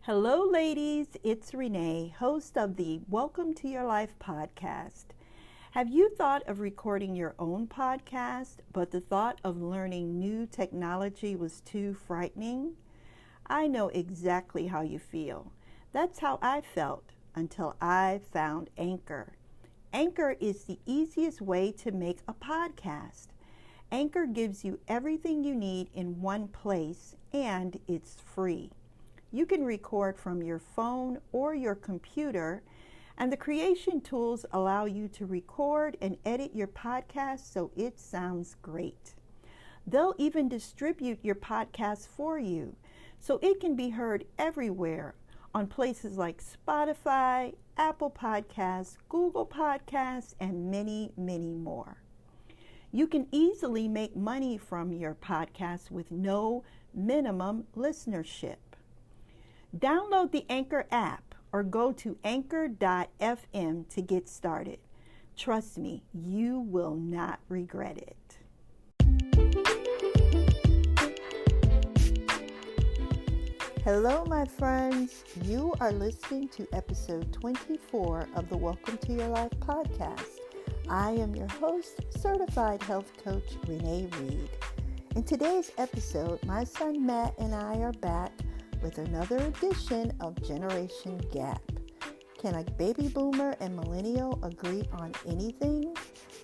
Hello, ladies. It's Renee, host of the Welcome to Your Life podcast. Have you thought of recording your own podcast, but the thought of learning new technology was too frightening? I know exactly how you feel. That's how I felt until I found Anchor. Anchor is the easiest way to make a podcast. Anchor gives you everything you need in one place, and it's free. You can record from your phone or your computer, and the creation tools allow you to record and edit your podcast so it sounds great. They'll even distribute your podcast for you so it can be heard everywhere on places like Spotify, Apple Podcasts, Google Podcasts, and many, many more. You can easily make money from your podcast with no minimum listenership. Download the Anchor app or go to anchor.fm to get started. Trust me, you will not regret it. Hello, my friends. You are listening to episode 24 of the Welcome to Your Life podcast. I am your host, certified health coach Renee Reed. In today's episode, my son Matt and I are back with another edition of Generation Gap. Can a baby boomer and millennial agree on anything?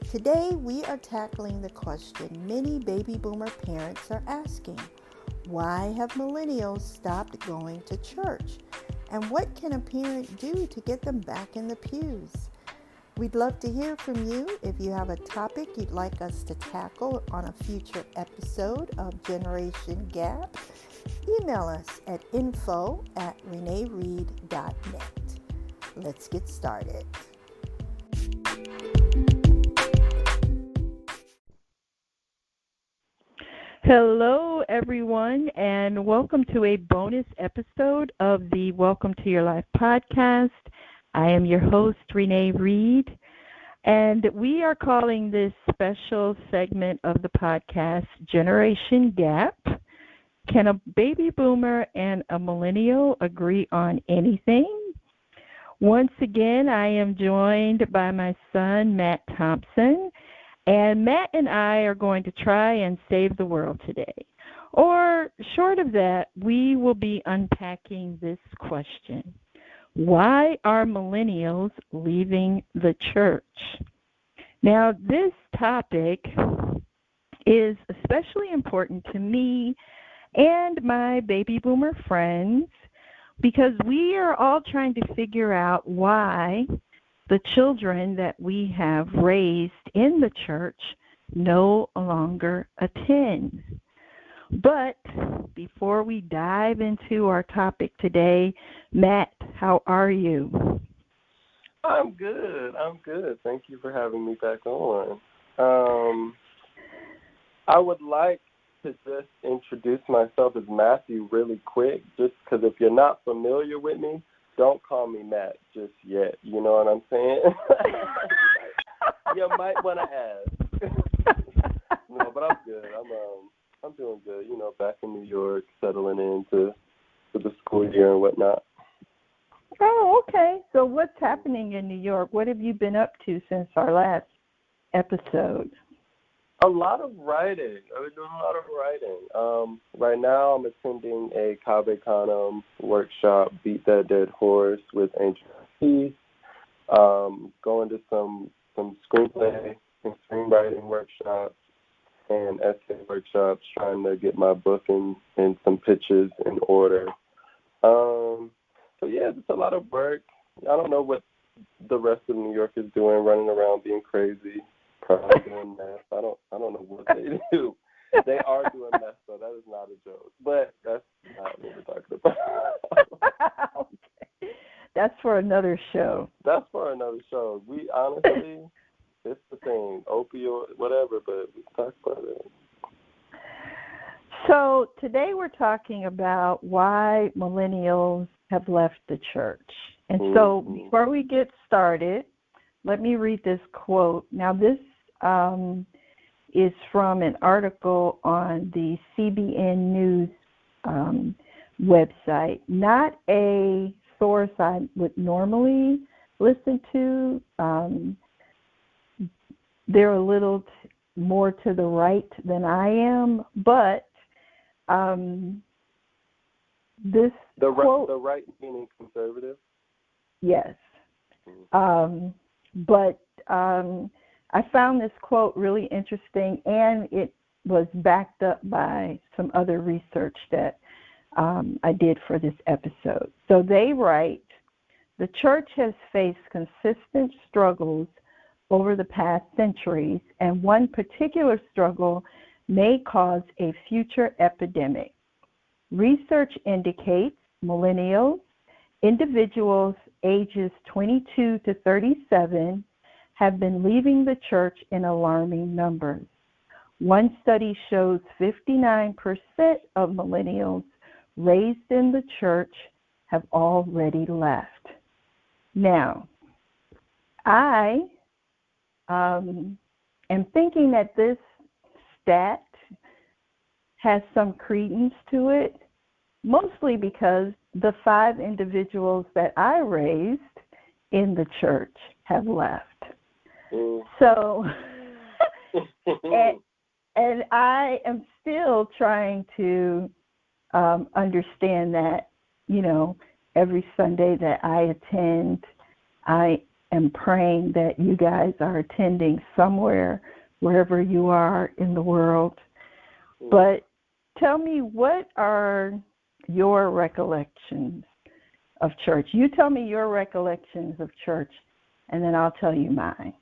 Today, we are tackling the question many baby boomer parents are asking. Why have millennials stopped going to church? And what can a parent do to get them back in the pews? We'd love to hear from you. If you have a topic you'd like us to tackle on a future episode of Generation Gap, email us at info@reneereed.net. Let's get started. Hello, everyone, and welcome to a bonus episode of the Welcome to Your Life podcast. I am your host, Renee Reed, and we are calling this special segment of the podcast Generation Gap. Can a baby boomer and a millennial agree on anything? Once again, I am joined by my son, Matt Thompson, and Matt and I are going to try and save the world today. Or, short of that, we will be unpacking this question. Why are millennials leaving the church? Now, this topic is especially important to me and my baby boomer friends because we are all trying to figure out why the children that we have raised in the church no longer attend. But before we dive into our topic today, Matt, how are you? I'm good. Thank you for having me back on. I would like to just introduce myself as Matthew really quick, just because if you're not familiar with me, don't call me Matt just yet. You know what I'm saying? You might want to ask. No, but I'm good. I'm doing good. You know, back in New York, settling into the school year and whatnot. Oh, okay. So what's happening in New York? What have you been up to since our last episode? A lot of writing. I've been doing a lot of writing. Right now I'm attending a Kaveh Khanum workshop, Beat That Dead Horse, with Angel Peace. Going to some screenplay and screenwriting workshops and essay workshops, trying to get my book and some pitches in order. So yeah, it's a lot of work. I don't know what the rest of New York is doing, running around being crazy, probably doing meth. I don't know what they do. They are doing meth, so that is not a joke. But that's not what we're talking about. Okay. That's for another show. We honestly, it's the thing, opioid, whatever, but we can talk about it. So today we're talking about why millennials have left the church. And so before we get started, let me read this quote. Now this is from an article on the CBN News website, not a source I would normally listen to. They're a little more to the right than I am, but this quote, the right meaning conservative? Yes. But I found this quote really interesting, and it was backed up by some other research that I did for this episode. So they write, the church has faced consistent struggles over the past centuries, and one particular struggle may cause a future epidemic. Research indicates millennials, individuals ages 22 to 37, have been leaving the church in alarming numbers. One study shows 59% of millennials raised in the church have already left. Now, I am thinking that this stat has some credence to it, mostly because the 5 individuals that I raised in the church have left. So, and I am still trying to understand that, every Sunday that I attend, I am praying that you guys are attending somewhere, wherever you are in the world. But tell me, what are your recollections of church? You tell me your recollections of church, and then I'll tell you mine.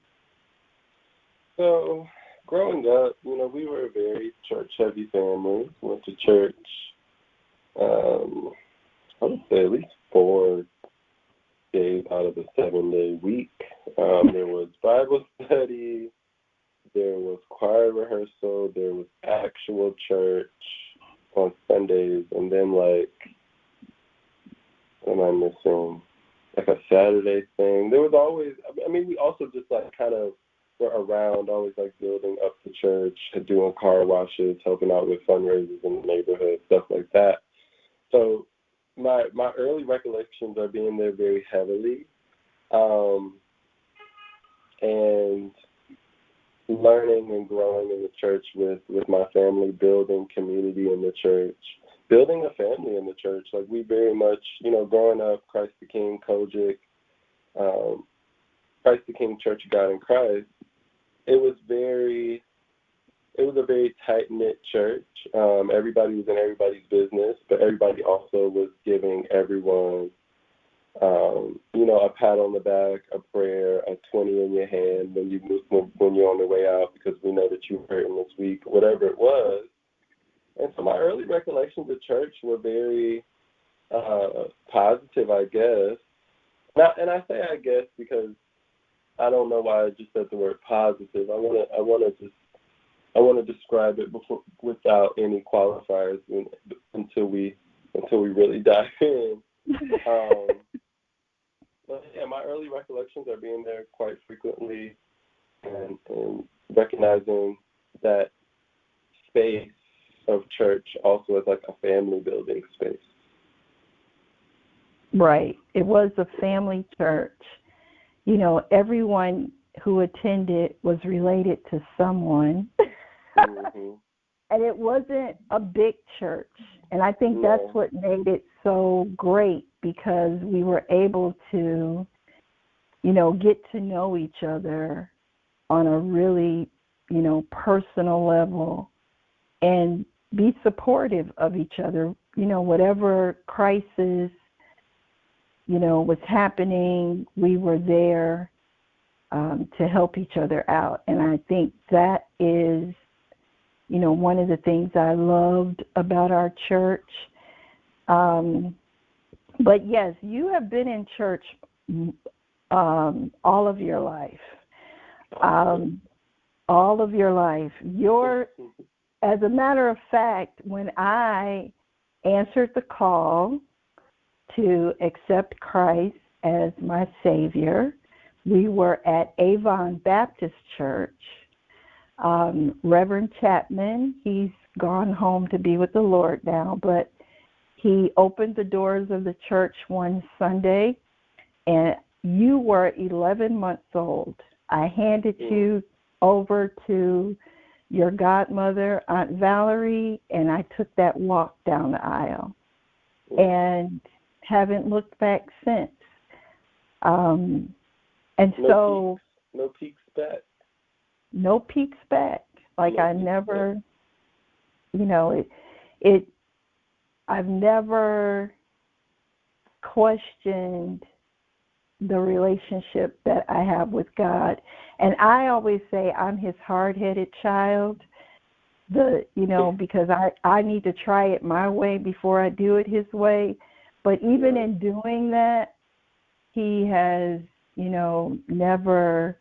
So, growing up, we were a very church-heavy family. Went to church, I would say at least 4 days out of a 7-day week. There was Bible study, there was choir rehearsal, there was actual church on Sundays, and then, what am I missing? A Saturday thing. There was always, we also just, kind of were around, always, building up the church, doing car washes, helping out with fundraisers in the neighborhood, stuff like that. So my early recollections are being there very heavily, and learning and growing in the church with my family, building community in the church, building a family in the church. We very much, growing up, Christ the King, Kojic, Christ the King, Church of God in Christ, it was a very tight-knit church. Everybody was in everybody's business, but everybody also was giving everyone, a pat on the back, a prayer, a 20 in your hand when you're on the way out because we know that you're hurting this week, whatever it was. And so my early recollections of church were very positive, I guess. And I say I guess because I don't know why I just said the word positive. I want to describe it without any qualifiers until we really dive in. But yeah, my early recollections are being there quite frequently and recognizing that space of church also as a family building space. Right. It was a family church. Everyone who attended was related to someone. Mm-hmm. And it wasn't a big church. And I think that's what made it so great, because we were able to, get to know each other on a really, personal level and be supportive of each other. Whatever crisis, was happening, we were there to help each other out. And I think that is, one of the things I loved about our church. But yes, you have been in church all of your life. All of your life. As a matter of fact, when I answered the call to accept Christ as my Savior, we were at Avon Baptist Church. Reverend Chapman, he's gone home to be with the Lord now, but he opened the doors of the church one Sunday, and you were 11 months old. I handed you over to your godmother, Aunt Valerie, and I took that walk down the aisle and haven't looked back since. And no peeks back. No peeks back. Like no I never, you know, I've never questioned the relationship that I have with God. And I always say I'm his hard-headed child, because I need to try it my way before I do it his way. But even in doing that, he has, never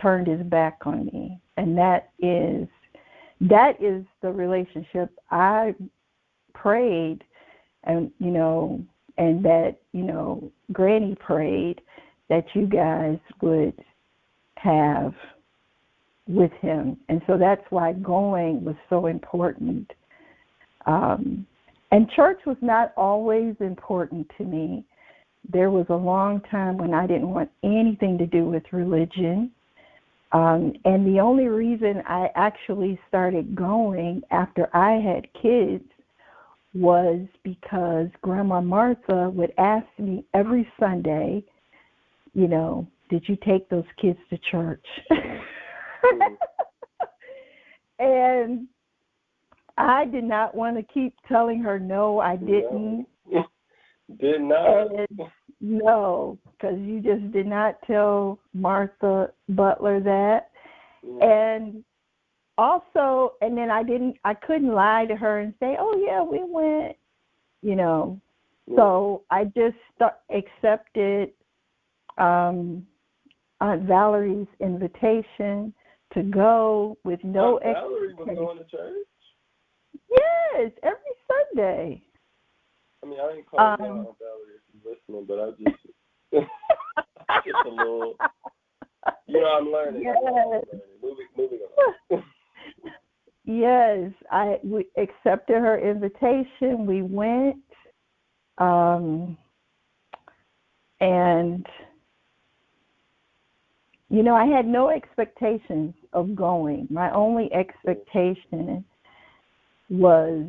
turned his back on me. And that is the relationship I prayed and that, Granny prayed that you guys would have with him. And so that's why going was so important. And church was not always important to me. There was a long time when I didn't want anything to do with religion. And the only reason I actually started going after I had kids was because Grandma Martha would ask me every Sunday, did you take those kids to church? And I did not want to keep telling her, no, I didn't. No. Did not. No, because you just did not tell Martha Butler that. And also, and then I couldn't lie to her and say, oh, yeah, we went, So I just accepted Aunt Valerie's invitation to go with no expectation. Aunt Valerie was going to church? Yes, every Sunday. I mean, I ain't calling you Aunt Valerie if you're listening, but I just a little, I'm learning. Yes. Moving on. Yes, we accepted her invitation. We went, and I had no expectations of going. My only expectation was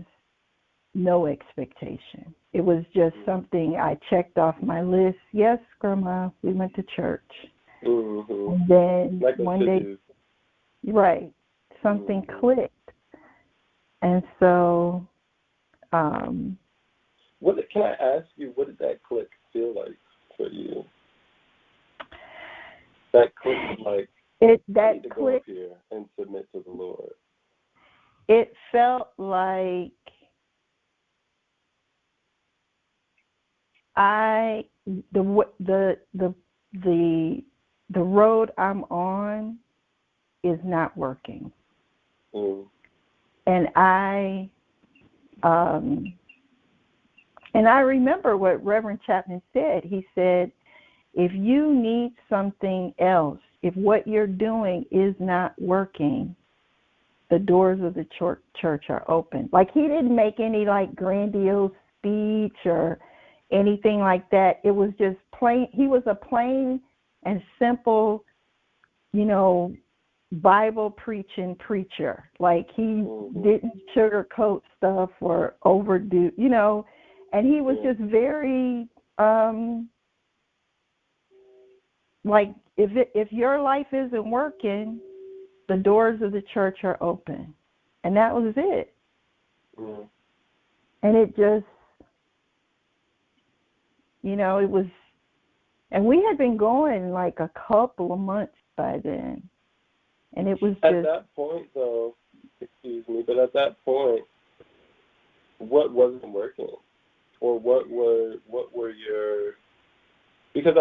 no expectation. It was just something I checked off my list. Yes, Grandma, we went to church. Mm-hmm. And then like one day, right, something clicked. And so, can I ask you, what did that click feel like for you? That click was like, I need to go up here and submit to the Lord. It felt like the road I'm on is not working. And I remember what Reverend Chapman said. He said, if you need something else, if what you're doing is not working, the doors of the church are open. Like, he didn't make any grandiose speech or anything like that. It was just plain. He was a plain and simple, Bible preaching preacher. Like, he didn't sugarcoat stuff or overdo, and he was just very, if your life isn't working, the doors of the church are open. And that was it. And it just, it was, and we had been going a couple of months by then. And it was at that point, though, excuse me, but at that point, what wasn't working? Or what were your, because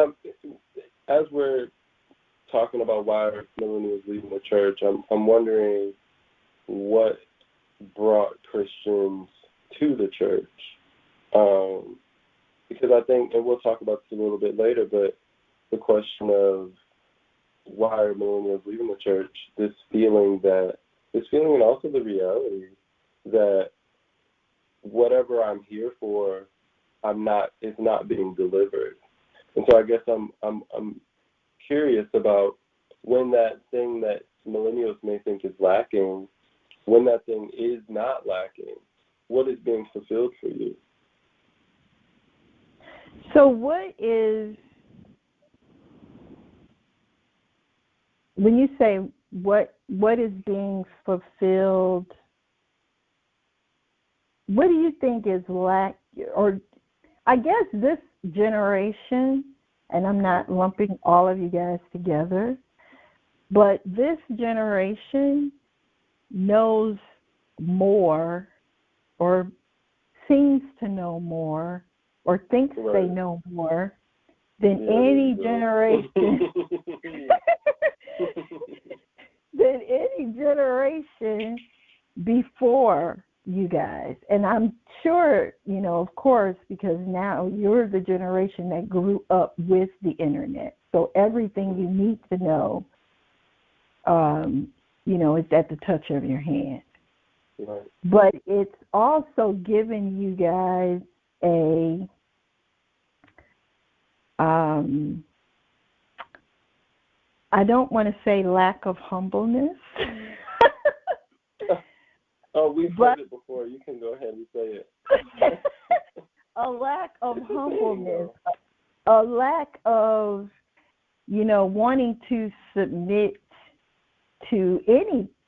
as we're talking about why are millennials leaving the church, I'm wondering what brought Christians to the church. Because I think, and we'll talk about this a little bit later, but the question of why are millennials leaving the church, this feeling and also the reality that whatever I'm here for, it's not being delivered. And so I guess I'm curious about when that thing that millennials may think is lacking, when that thing is not lacking, what is being fulfilled for you? So what is, when you say what is being fulfilled, what do you think is or I guess this generation, and I'm not lumping all of you guys together, but this generation knows more or seems to know more or thinks they know more than any generation than any generation before you guys. And I'm sure, of course, because now you're the generation that grew up with the internet. So everything you need to know, is at the touch of your hand. Right. But it's also given you guys I don't want to say lack of humbleness. Oh, we've heard it before. You can go ahead and say it. A lack of humbleness, a lack of, wanting to submit to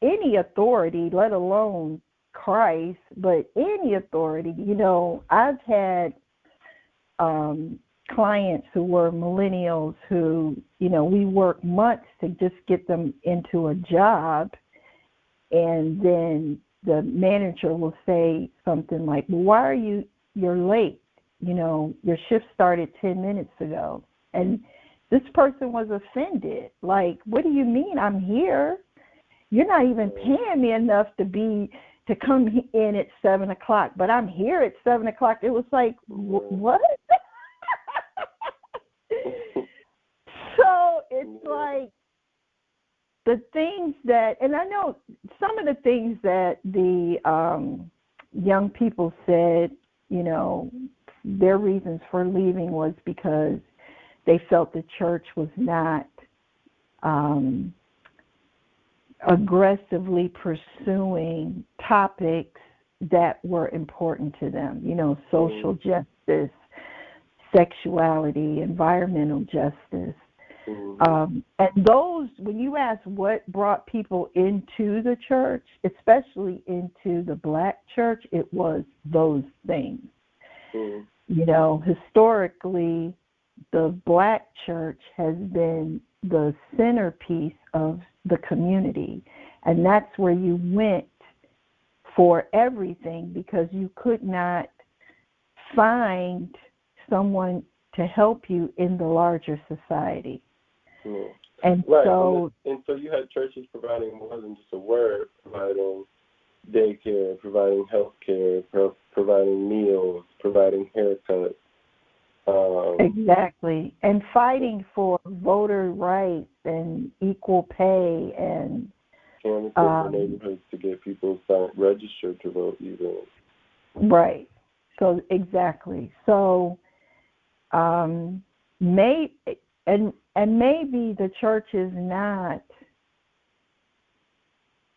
any authority, let alone Christ, but any authority. I've had clients who were millennials who, we worked months to just get them into a job, and then the manager will say something like, well, why are you're late? Your shift started 10 minutes ago. And this person was offended. Like, what do you mean I'm here? You're not even paying me enough to come in at 7 o'clock, but I'm here at 7 o'clock. It was like, what? So it's like the things that, and I know some of the things that the young people said, their reasons for leaving was because they felt the church was not aggressively pursuing topics that were important to them, social justice, sexuality, environmental justice. And those, when you ask what brought people into the church, especially into the black church, it was those things. Historically, the black church has been the centerpiece of the community, and that's where you went for everything, because you could not find someone to help you in the larger society. And right. so you had churches providing more than just a word, providing daycare, providing health care, providing meals, providing haircuts. Exactly. And fighting for voter rights and equal pay and canvassing the neighborhoods to get people registered to vote even. Right. So exactly. So maybe the church is not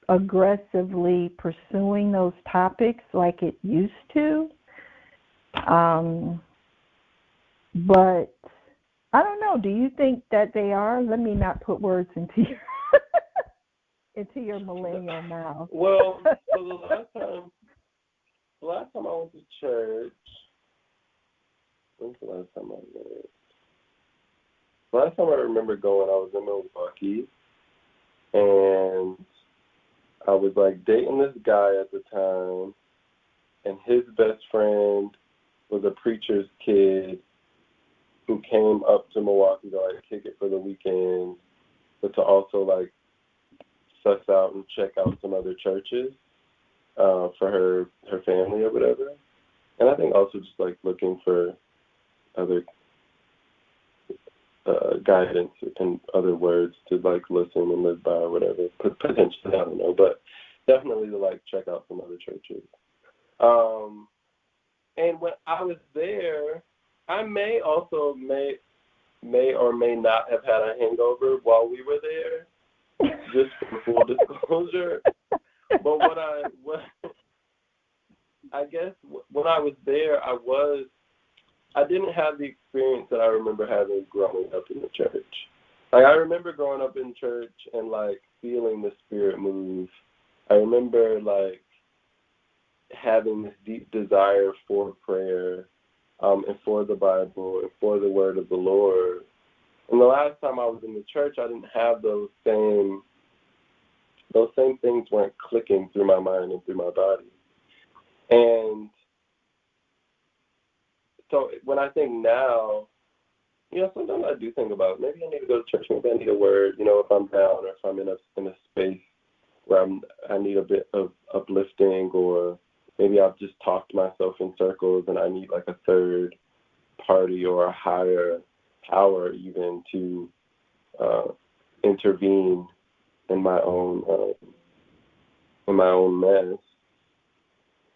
aggressively pursuing those topics like it used to. But I don't know. Do you think that they are? Let me not put words into your millennial mouth. Well, so the last time I went to church, when's the last time I went? The last time I remember going, I was in Milwaukee, and I was like dating this guy at the time, and his best friend was a preacher's kid who came up to Milwaukee to like kick it for the weekend, but to also like suss out and check out some other churches for her family or whatever. And I think also just like looking for other guidance and other words to like listen and live by or whatever, potentially, I don't know, but definitely to like check out some other churches. And when I was there, I may or may not have had a hangover while we were there, just for full disclosure. But I guess when I was there, I didn't have the experience that I remember having growing up in the church. Like, I remember growing up in church and, like, feeling the Spirit move. I remember, like, having this deep desire for prayer, and for the Bible and for the Word of the Lord. And the last time I was in the church, I didn't have those same things weren't clicking through my mind and through my body. And so when I think now, sometimes I do think about maybe I need to go to church, maybe I need a word, if I'm down or if I'm in a space where I need a bit of uplifting, or maybe I've just talked myself in circles and I need like a third party or a higher power even to intervene in my own mess.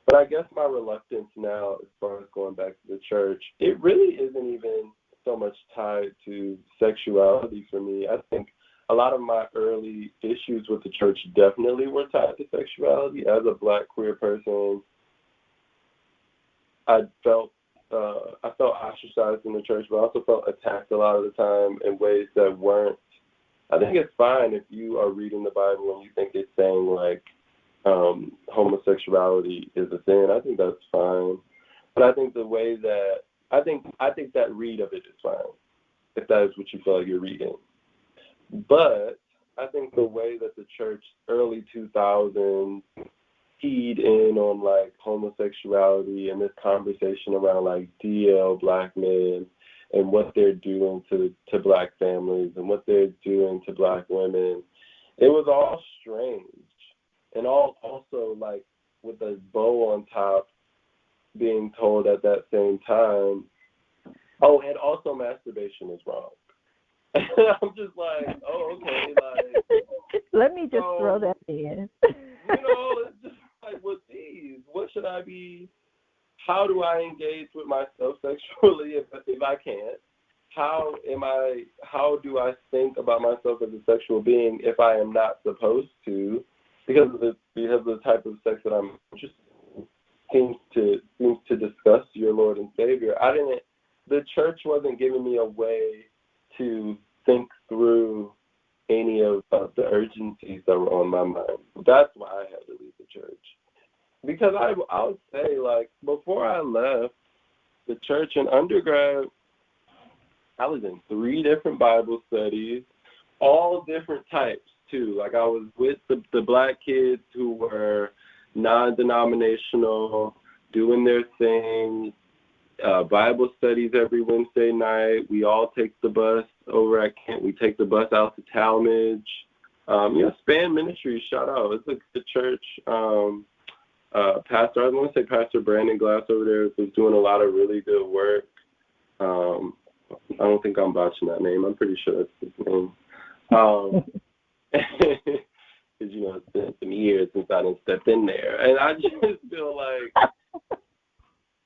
But I guess my reluctance now, as far as going back to the church, it really isn't even so much tied to sexuality for me. I think a lot of my early issues with the church definitely were tied to sexuality. As a Black queer person, I felt ostracized in the church, but I also felt attacked a lot of the time in ways that weren't. I think it's fine if you are reading the Bible and you think it's saying like homosexuality is a sin. I think that's fine. But I think the way that I think that read of it is fine, if that is what you feel like you're reading. But I think the way that the church early 2000s keyed in on like homosexuality and this conversation around like DL Black men and what they're doing to Black families and what they're doing to Black women, it was all strange. And also like with a bow on top, being told at that same time, oh, and also masturbation is wrong. I'm just like, oh, okay, like. Let me just throw that in. It's just like, with these, what should I be? How do I engage with myself sexually if I can't? How do I think about myself as a sexual being if I am not supposed to? Because of the type of sex that I'm interested in seems to discuss your Lord and Savior. The church wasn't giving me a way to think through any of the urgencies that were on my mind. That's why I had to leave the church. Because I would say, like, before I left the church in undergrad, I was in 3 different Bible studies, all different types, too. Like, I was with the Black kids who were non-denominational, doing their thing, Bible studies every Wednesday night. We all take the bus over at Kent. We take the bus out to Talmadge. Span Ministries, shout out. It's a good church. Pastor, I want to say Pastor Brandon Glass over there was doing a lot of really good work. I don't think I'm botching that name. I'm pretty sure that's his name. Because, it's been some years since I done stepped in there. And I just feel like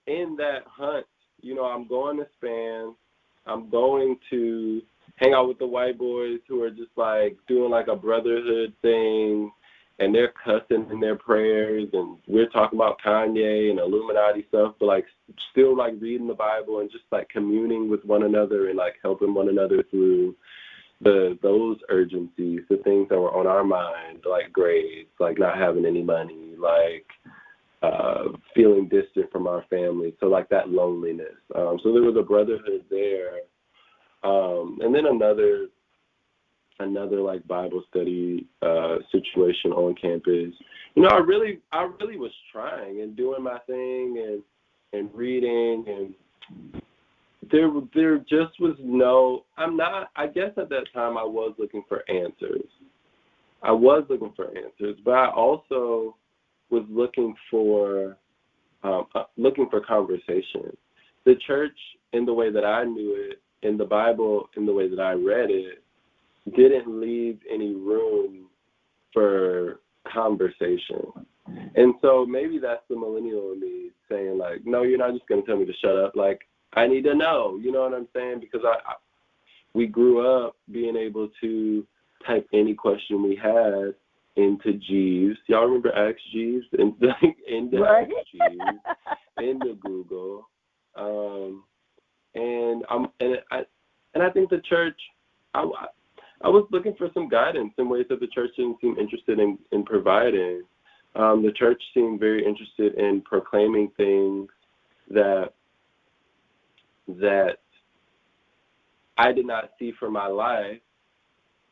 in that hunt, I'm going to Span. I'm going to hang out with the white boys who are just, like, doing, like, a brotherhood thing, and they're cussing in their prayers, and we're talking about Kanye and Illuminati stuff, but, like, still, like, reading the Bible and just, like, communing with one another and, like, helping one another through those urgencies, the things that were on our mind, like grades, like not having any money, like feeling distant from our family, so like that loneliness. So there was a brotherhood there, and then another like Bible study situation on campus. I really was trying and doing my thing and reading, and there just was no. I guess at that time I was looking for answers. But I also was looking for conversation. The church, in the way that I knew it, in the Bible, in the way that I read it, didn't leave any room for conversation. And so maybe that's the millennial in me saying, like, no, you're not just going to tell me to shut up. Like, I need to know, you know what I'm saying? Because we grew up being able to type any question we had into Jeeves. Y'all remember Ask Jeeves? Into right. Ask Jeeves, into Google. And I think the church, I was looking for some guidance in ways that the church didn't seem interested in providing. The church seemed very interested in proclaiming things that I did not see for my life,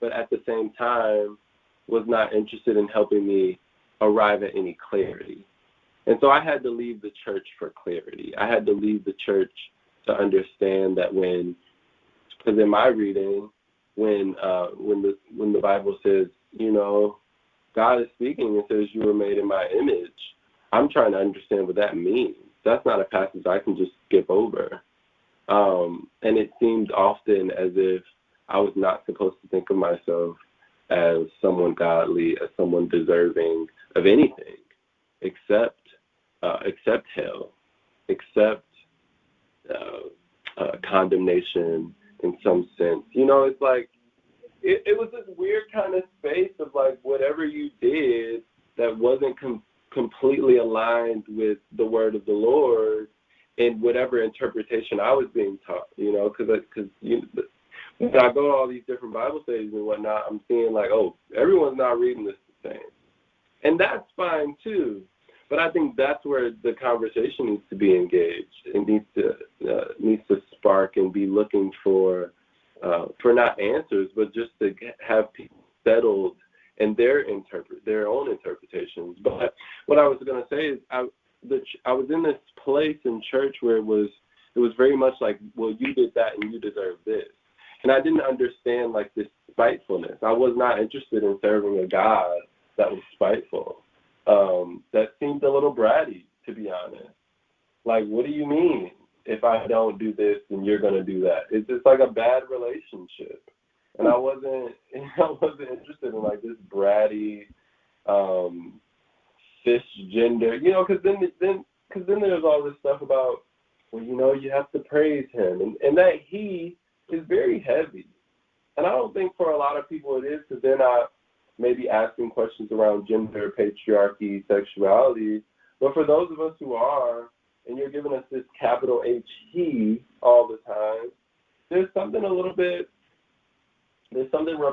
but at the same time was not interested in helping me arrive at any clarity. And so I had to leave the church for clarity. I had to leave the church to understand that because in my reading, when the Bible says, you know, God is speaking and says you were made in my image, I'm trying to understand what that means. That's not a passage I can just skip over. And it seemed often as if I was not supposed to think of myself as someone godly, as someone deserving of anything except hell, except condemnation in some sense. You know, it's like, it was this weird kind of space of like whatever you did that wasn't completely aligned with the word of the Lord in whatever interpretation I was being taught, you know, because when I go to all these different Bible studies and whatnot, I'm seeing like, oh, everyone's not reading this the same. And that's fine too. But I think that's where the conversation needs to be engaged. It needs to spark and be looking for not answers, but just to have people settled in their own interpretations. But what I was going to say is I was in this place in church where it was very much like, well, you did that and you deserve this. And I didn't understand like this spitefulness. I was not interested in serving a God that was spiteful. That seemed a little bratty, to be honest. Like, what do you mean? If I don't do this, then you're gonna do that. It's just like a bad relationship, and I wasn't interested in like this bratty, cisgender, you know, because then there's all this stuff about, well, you know, you have to praise him, and that he is very heavy, and I don't think for a lot of people it is, because they're not maybe asking questions around gender, patriarchy, sexuality, but for those of us who are, and you're giving us this capital H he all the time, there's something rubbing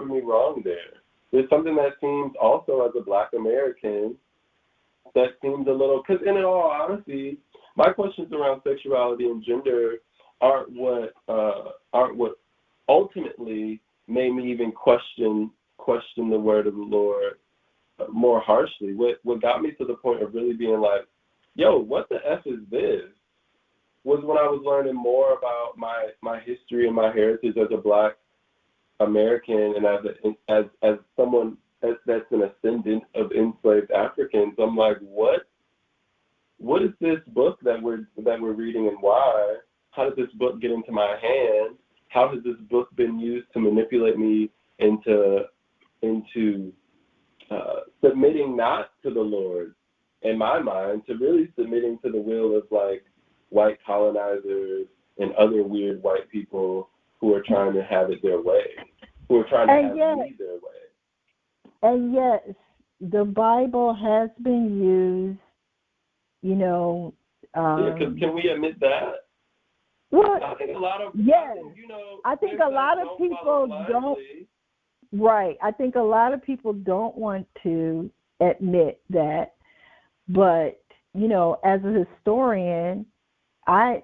me wrong there. There's something that seems also as a Black American that seems a little, because in all honesty, my questions around sexuality and gender aren't what ultimately made me even question the word of the Lord more harshly. What got me to the point of really being like, yo, what the F is this? Was when I was learning more about my history and my heritage as a Black American and as someone that's an ascendant of enslaved Africans. I'm like, what is this book that we're reading and why? How did this book get into my hand? How has this book been used to manipulate me into submitting not to the Lord, in my mind, to really submitting to the will of like white colonizers and other weird white people who are trying to have it their way, who are trying to have me their way. And yes, the Bible has been used, you know. Can we admit that? Well, I think a lot of I think a lot of people don't. Right. I think a lot of people don't want to admit that. But, you know, as a historian, I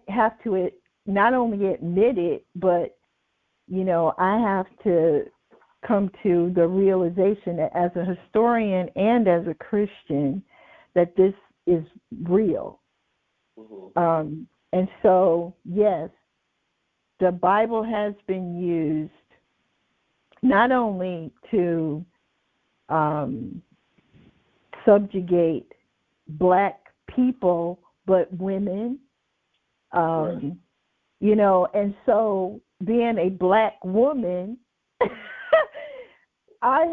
have to not only admit it, but, you know, I have to come to the realization that as a historian and as a Christian, that this is real. Mm-hmm. And so, yes, the Bible has been used not only to subjugate Black people, but women, right. You know, and so being a Black woman, I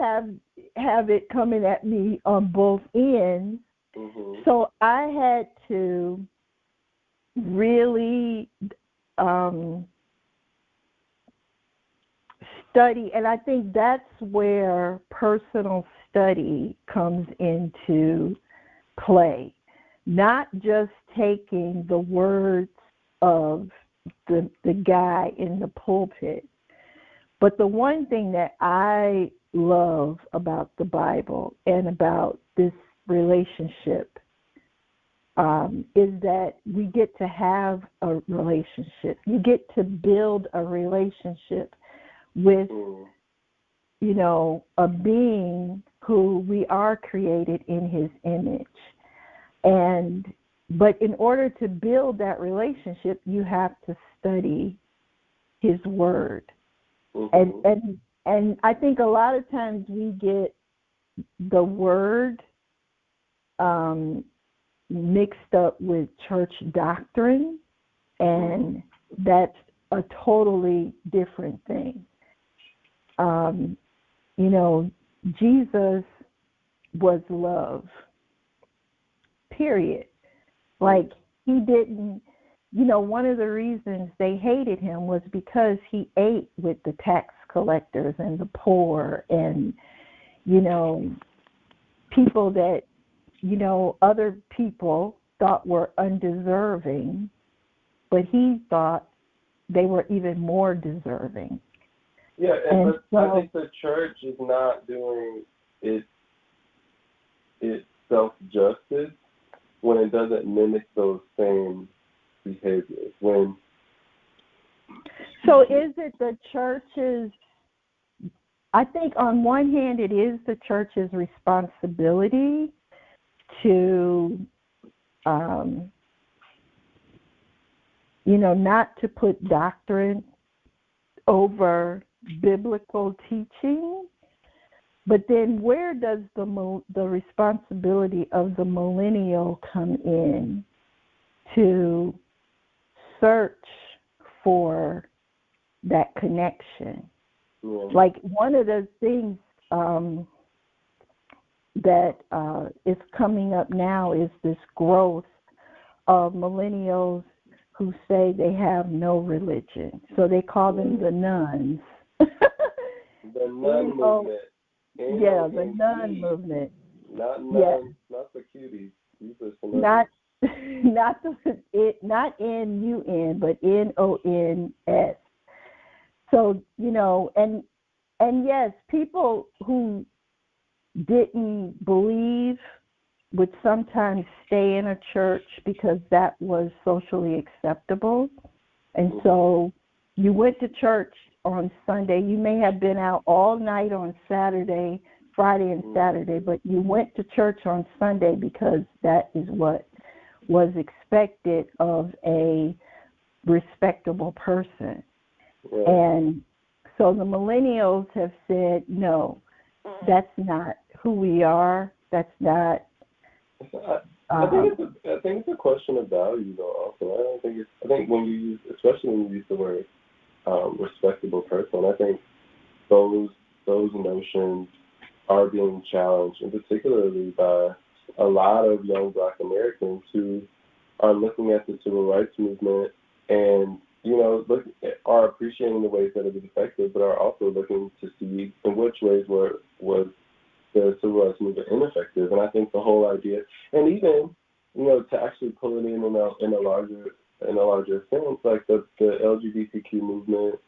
have it coming at me on both ends, Mm-hmm. So I had to really study, and I think that's where personal study comes into play. Not just taking the words of the guy in the pulpit, but the one thing that I love about the Bible and about this relationship is that we get to have a relationship. You get to build a relationship with, you know, a being who we are created in his image. But in order to build that relationship, you have to study his word. Mm-hmm. And I think a lot of times we get the word mixed up with church doctrine, and that's a totally different thing. You know, Jesus was love, period. Like, he didn't, you know, one of the reasons they hated him was because he ate with the tax collectors and the poor and, you know, people that, you know, other people thought were undeserving, but he thought they were even more deserving. Yeah, but so, I think the church is not doing its self-justice when it doesn't mimic those same behaviors. So is it the church's, I think on one hand it is the church's responsibility to, you know, not to put doctrine over biblical teaching, but then where does the responsibility of the millennial come in to search for that connection? Yeah. Like, one of the things that is coming up now is this growth of millennials who say they have no religion. So they call them the nuns. The nun movement. Yeah, the nun movement. Not nuns, not the cuties. These are some not N-U-N, but N-O-N-S. So, you know, and yes, people who didn't believe would sometimes stay in a church because that was socially acceptable. And so you went to church on Sunday. You may have been out all night on Saturday, Friday and Saturday, but you went to church on Sunday because that is what was expected of a respectable person. Yeah. And so the millennials have said, no, that's not who we are. That's not. I think it's a question of value, though. Also, I think when you use, especially when you use the word respectable person, I think those notions are being challenged, and particularly by a lot of young Black Americans who are looking at the civil rights movement and, you know, are appreciating the ways that it was effective, but are also looking to see in which ways was the civil rights movement ineffective. And I think the whole idea, and even, you know, to actually pull it in a larger sense, like the LGBTQ movement,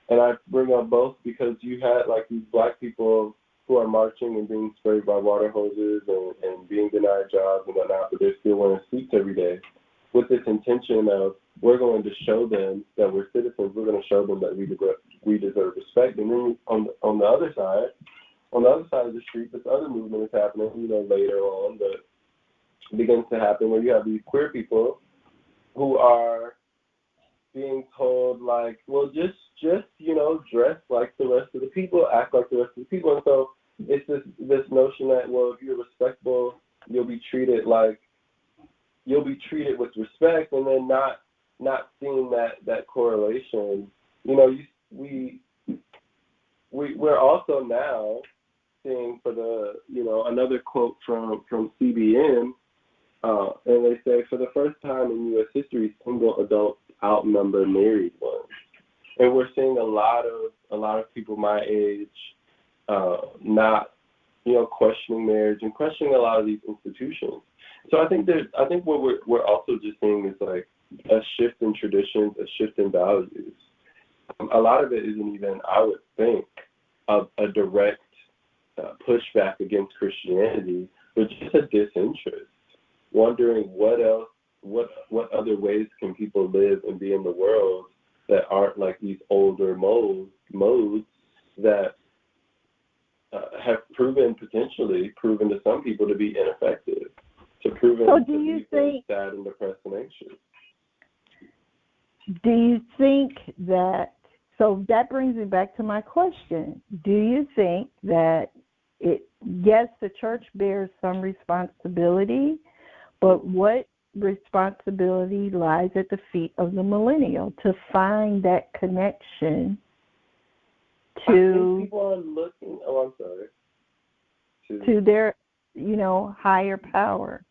and I bring up both because you had like these Black people who are marching and being sprayed by water hoses and being denied jobs and whatnot, but they're still wearing suits every day with this intention of, we're going to show them that we're citizens, we're going to show them that we deserve respect. And then on the other side of the street, this other movement is happening, you know, later on, that begins to happen where you have these queer people who are being told, like, well, just you know, dress like the rest of the people, act like the rest of the people. And so it's this notion that, well, if you're respectable, you'll be treated with respect, and then not seeing that correlation. You know, we're also now seeing for the, another quote from CBN, and they say, for the first time in U.S. history, single adults outnumber married ones. And we're seeing a lot of people my age not, questioning marriage and questioning a lot of these institutions. So I think what we're also just seeing is like a shift in traditions, a shift in values. A lot of it isn't even, I would think, a direct pushback against Christianity, but just a disinterest, wondering what other ways can people live and be in the world that aren't like these older modes that have potentially proven to some people to be ineffective, to leave them sad and depressed and anxious. Do you think that, so that brings me back to my question. Do you think that yes, the church bears some responsibility, but what responsibility lies at the feet of the millennial to find that connection to, I think people are looking, to their, higher power?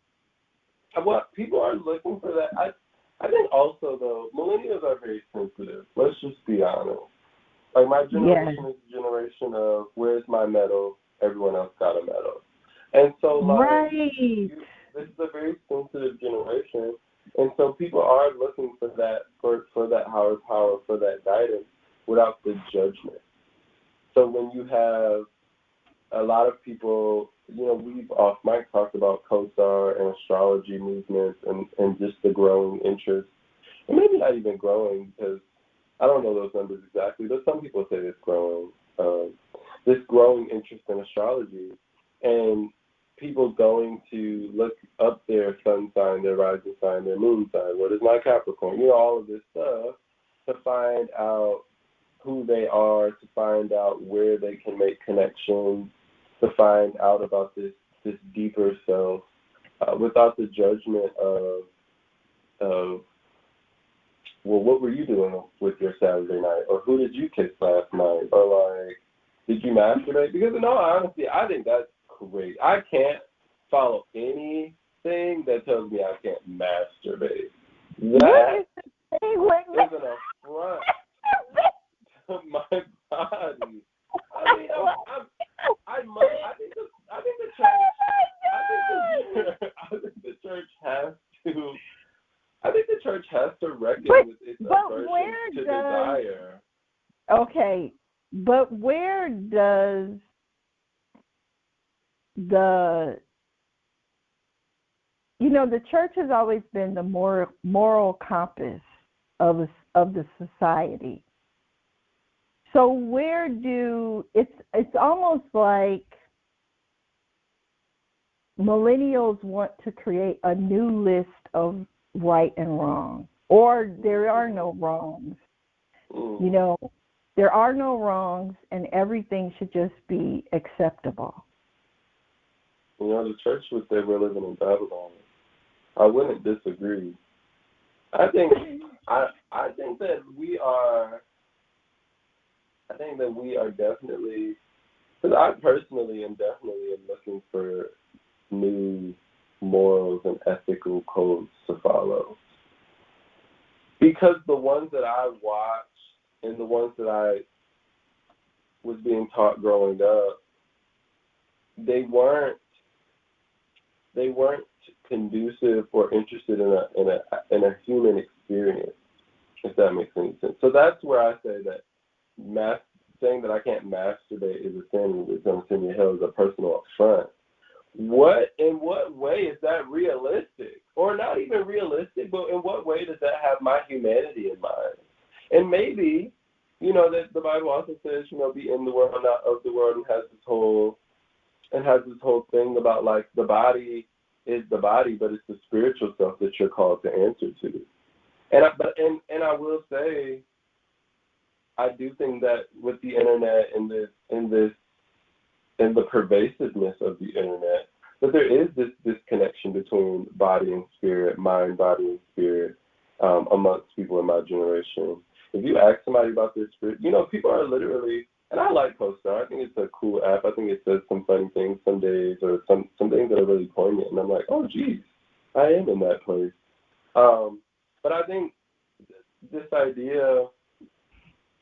Well, people are looking for that. I think also, though, millennials are very sensitive. Let's just be honest. Like, my generation is a generation of, where's my medal? Everyone else got a medal. And so, this is a very sensitive generation. And so people are looking for that, for that higher power, for that guidance without the judgment. So when you have a lot of people, we've off mic talked about COSAR and astrology movements and just the growing interest. And maybe not even growing, because I don't know those numbers exactly, but some people say it's growing. This growing interest in astrology and people going to look up their sun sign, their rising sign, their moon sign, what is my Capricorn, all of this stuff, to find out who they are, to find out where they can make connections, to find out about this deeper self, without the judgment of, well, what were you doing with your Saturday night? Or who did you kiss last night? Or, like, did you masturbate? Because in all honesty, I think that's great. I can't follow anything that tells me I can't masturbate. That is an affront to my body. I mean, I think the church has to reckon with its aversion to desire. Okay, but where does the church has always been the moral compass of the society. So where it's almost like millennials want to create a new list of right and wrong, or there are no wrongs. There are no wrongs, and everything should just be acceptable. The church would say we're living in Babylon. I wouldn't disagree. I think that we are definitely, because I personally am definitely looking for new morals and ethical codes to follow. Because the ones that I watched and the ones that I was being taught growing up, they weren't conducive or interested in a human experience, if that makes any sense. So that's where I say that saying that I can't masturbate is a sin, it's going to send me to hell, is a personal affront. In what way is that realistic? Or not even realistic, but in what way does that have my humanity in mind? And maybe, that the Bible also says, be in the world, not of the world, and has this whole thing about, like, the body is the body, but it's the spiritual self that you're called to answer to. And I will say, I do think that with the internet and the pervasiveness of the internet, that there is this connection between body and spirit, mind, body, and spirit, amongst people in my generation. If you ask somebody about their spirit, people are literally, And I like CoStar. I think it's a cool app. I think it says some funny things some days, or some things that are really poignant. And I'm like, oh, geez, I am in that place. But I think this idea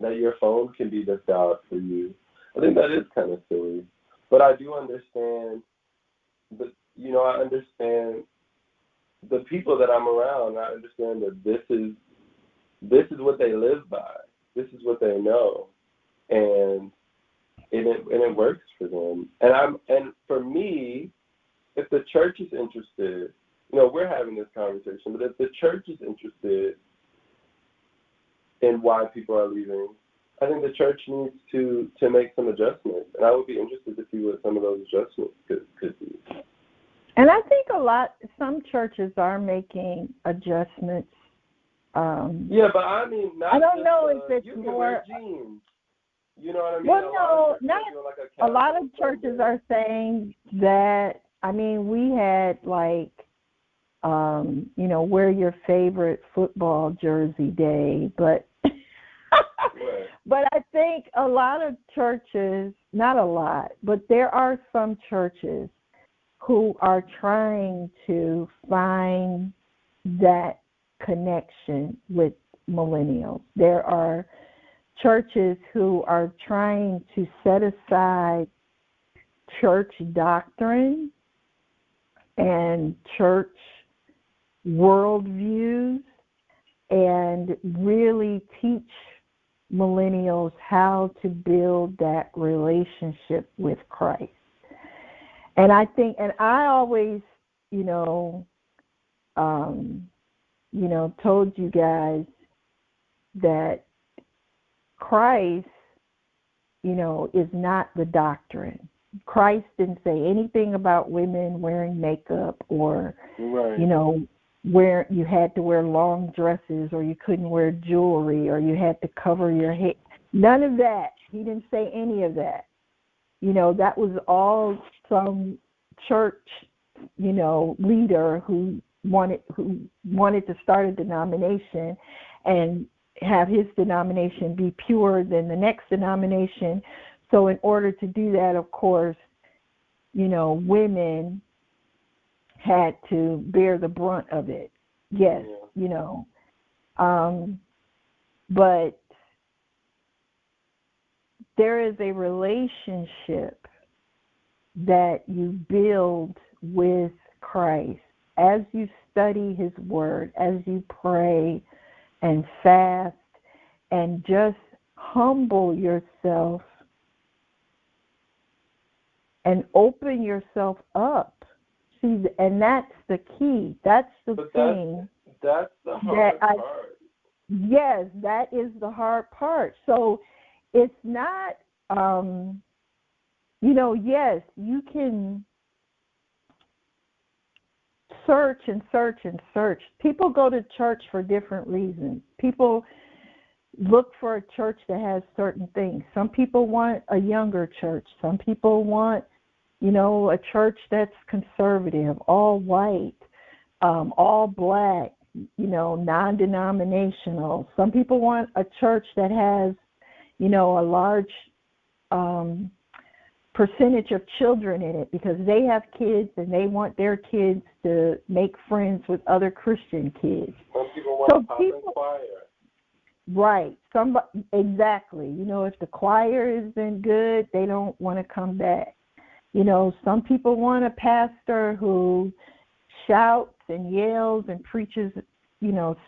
that your phone can be the doubt for you, I think that is kind of silly. But I do understand, I understand the people that I'm around. I understand that this is what they live by. This is what they know, and it works for them. And for me, if the church is interested, we're having this conversation, but if the church is interested in why people are leaving, I think the church needs to make some adjustments, and I would be interested to see what some of those adjustments could be. And I think some churches are making adjustments. Yeah, but I mean, not I don't just, know if it's you can more. wear jeans. You know what I mean? Well, a lot of churches are saying that. I mean, we had wear your favorite football jersey day, but but I think a lot of churches, not a lot, but there are some churches who are trying to find that connection with millennials. There are churches who are trying to set aside church doctrine and church worldviews and really teach millennials how to build that relationship with Christ. And I think, and I always, told you guys that Christ, is not the doctrine. Christ didn't say anything about women wearing makeup or, right. Where you had to wear long dresses or you couldn't wear jewelry or you had to cover your head. None of that. He didn't say any of that. That was all some church, leader who wanted to start a denomination and have his denomination be purer than the next denomination. So in order to do that, of course, women had to bear the brunt of it. Yes, yeah. But there is a relationship that you build with Christ as you study his word, as you pray and fast and just humble yourself and open yourself up. See, and that's the key. That's the thing. That's the hard part. Yes, that is the hard part. So it's not, yes, you can search and search and search. People go to church for different reasons. People look for a church that has certain things. Some people want a younger church. Some people want, a church that's conservative, all white, all black, non-denominational. Some people want a church that has, a large percentage of children in it because they have kids and they want their kids to make friends with other Christian kids. Some people want a pop and choir. Right. Exactly. If the choir isn't good, they don't want to come back. Some people want a pastor who shouts and yells and preaches,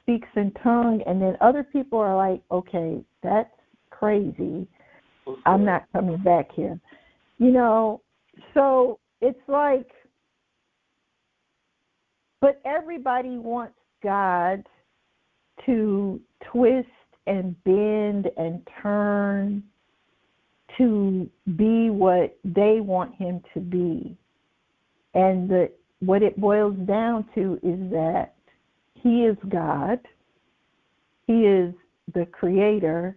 speaks in tongue, and then other people are like, okay, that's crazy. Okay. I'm not coming back here. So it's like, but everybody wants God to twist and bend and turn to be what they want him to be. And what it boils down to is that he is God, he is the creator,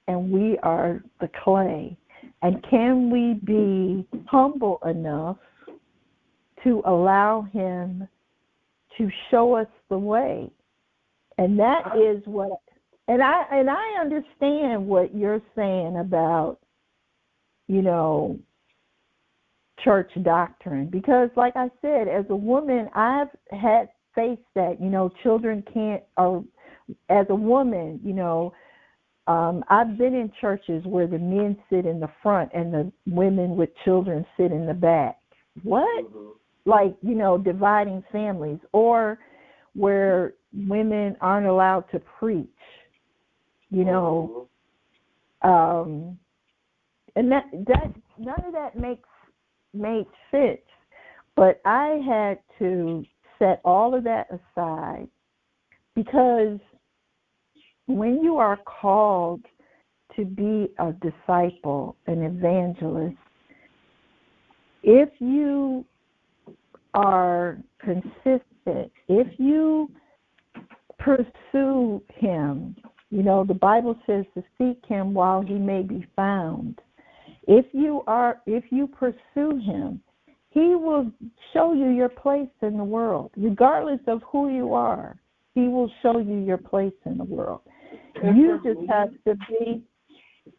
and we are the clay. And can we be humble enough to allow him to show us the way? And that is what, and I understand what you're saying about church doctrine. Because, like I said, as a woman, I've had faced that, children can't, or as a woman, I've been in churches where the men sit in the front and the women with children sit in the back. What? Mm-hmm. Like, dividing families, or where women aren't allowed to preach, Mm-hmm. And that none of that made sense. But I had to set all of that aside, because when you are called to be a disciple, an evangelist, if you are consistent, if you pursue him, the Bible says to seek him while he may be found. If you pursue him, he will show you your place in the world. Regardless of who you are, he will show you your place in the world. You just have to be,